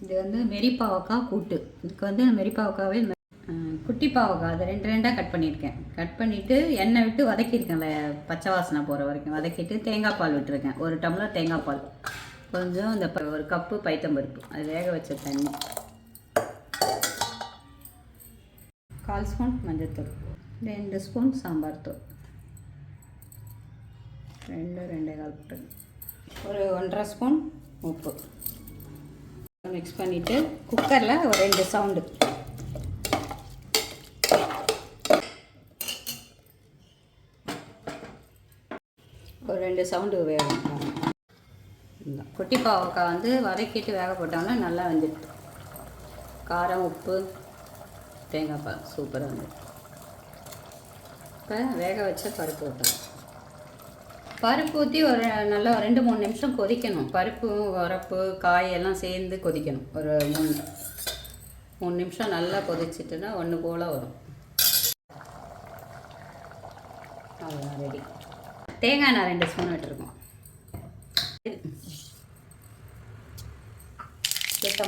இது வந்து மெரி பாவக்காய் கூட்டு. இதுக்கு வந்து மெரி பாவக்காவே குட்டி பாவக்காய் அதை ரெண்டு ரெண்டாக கட் பண்ணியிருக்கேன். கட் பண்ணிவிட்டு எண்ணெய் விட்டு வதக்கியிருக்கேன். பச்சை வாசனை போகிற வரைக்கும் வதக்கிட்டு தேங்காய் பால் விட்டுருக்கேன். 1 டம்ளர் தேங்காய் பால், கொஞ்சம் இந்த 1 கப்பு பைத்தம்பருப்பு, அது வேக வச்ச தண்ணி, 1/4 ஸ்பூன் மஞ்சள்தூள், 2 ஸ்பூன் சாம்பார் தூள், 2-2.25 போட்டு ஒரு 1.5 ஸ்பூன் உப்பு மிக்ஸ் பண்ணிவிட்டு குக்கரில் ஒரு 2 சவுண்டு ஒரு 2 சவுண்டு வேகும். குட்டி பாவக்காய் வந்து வதக்கிட்டு வேக போட்டாங்கன்னா நல்லா வந்துட்டு காரம் உப்பு தேங்காய் பால் சூப்பராக வந்து. இப்போ வேக வச்ச பருப்பு ஊற்றலாம். பருப்பு ஊற்றி ஒரு நல்லா 2-3 நிமிஷம் கொதிக்கணும். பருப்பு உரப்பு காயெல்லாம் சேர்ந்து கொதிக்கணும். ஒரு 3 நிமிஷம் நல்லா கொதிச்சிட்டுன்னா ஒன்று போல் வரும். அவ்வளோதான், ரெடி. தேங்காய் நான் 2 ஸ்பூன் விட்டுருக்கோம்.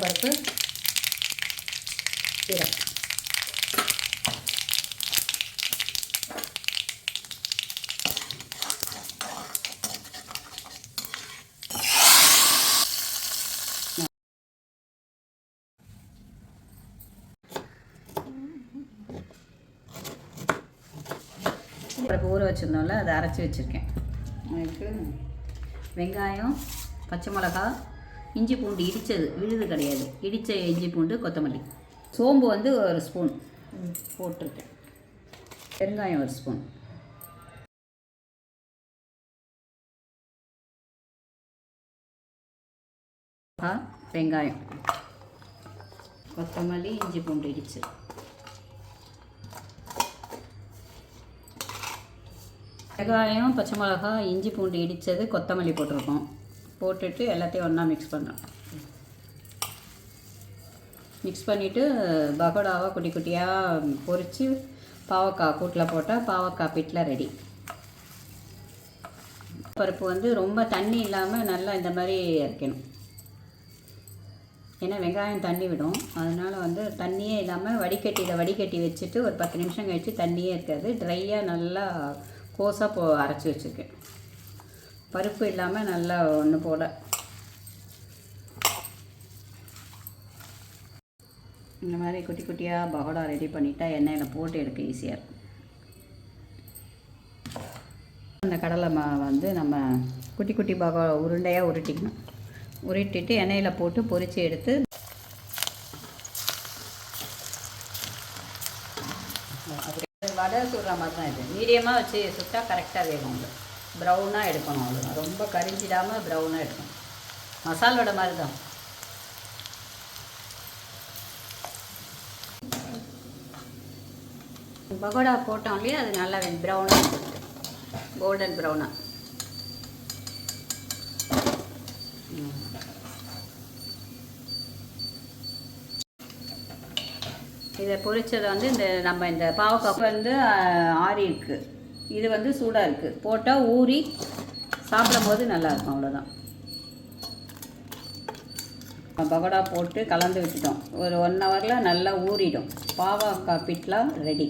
பருப்பு சீரகம், பருப்பு ஊற வச்சுருந்தோம்ல, அதை அரைச்சி வச்சுருக்கேன். அதுக்கு வெங்காயம், பச்சை மிளகா, இஞ்சி பூண்டு இடித்தது, விழுது கிடையாது, இடித்த இஞ்சி பூண்டு, கொத்தமல்லி, சோம்பு வந்து 1 ஸ்பூன் போட்டிருக்கேன், பெருங்காயம் 1 ஸ்பூன், வெங்காயம், கொத்தமல்லி, இஞ்சி பூண்டு இடிச்சு, வெங்காயம், பச்சை மிளகா, இஞ்சி பூண்டு இடித்தது, கொத்தமல்லி போட்டிருக்கோம். போட்டுட்டு எல்லாத்தையும் ஒன்றா மிக்ஸ் பண்ணுறோம். மிக்ஸ் பண்ணிவிட்டு பகோடாவை குட்டி குட்டியாக பொரித்து பாவக்காய் கூட்டில் போட்டால் பாவக்காய் பிட்டில் ரெடி. பருப்பு வந்து ரொம்ப தண்ணி இல்லாமல் நல்லா இந்த மாதிரி அரைக்கணும். ஏன்னா வெங்காயம் தண்ணி விடும், அதனால் வந்து தண்ணியே இல்லாமல் வடிகட்டி வச்சுட்டு ஒரு 10 நிமிஷம் கழித்து தண்ணியே இருக்காது, ட்ரையாக நல்லா கோஸாக அரைச்சி வச்சுருக்கேன். பருப்பு இல்லாமல் நல்லா ஒன்று போட. இந்த மாதிரி குட்டி குட்டியாக பகோடா ரெடி பண்ணிட்டா எண்ணெயில் போட்டு எடுக்க ஈஸியாக இருக்கும். அந்த கடலை மாவை வந்து நம்ம குட்டி குட்டி உருண்டையாக உருட்டிக்கணும். உருட்டிட்டு எண்ணெயில் போட்டு பொரித்து எடுத்து வடை சுடுற மாதிரி தான். இது மீடியமாக வச்சு சுட்டால் கரெக்டாக வேகும். உங்களுக்கு ப்ரௌனாக எடுக்கணும், அவ்வளோதான். ரொம்ப கரிஞ்சிடாமல் ப்ரௌனாக எடுக்கணும். மசால் வடை மாதிரி தான். பகோடா போட்டோம் இல்லையா, அது நல்லா ப்ரௌனாக கோல்டன் ப்ரௌனாக. இதை பொரிச்சதை வந்து நம்ம இந்த பாவக்காய் வந்து ஆறி இருக்குது, இது வந்து சூடாக இருக்குது. போட்டால் ஊறி சாப்பிடும் போது நல்லாயிருக்கும், அவ்வளோதான். பகோடா போட்டு கலந்து விட்டுட்டோம். ஒரு 1 ஹவரில் நல்லா ஊறிடும். பாவக்காய் பிட்லாம் ரெடி.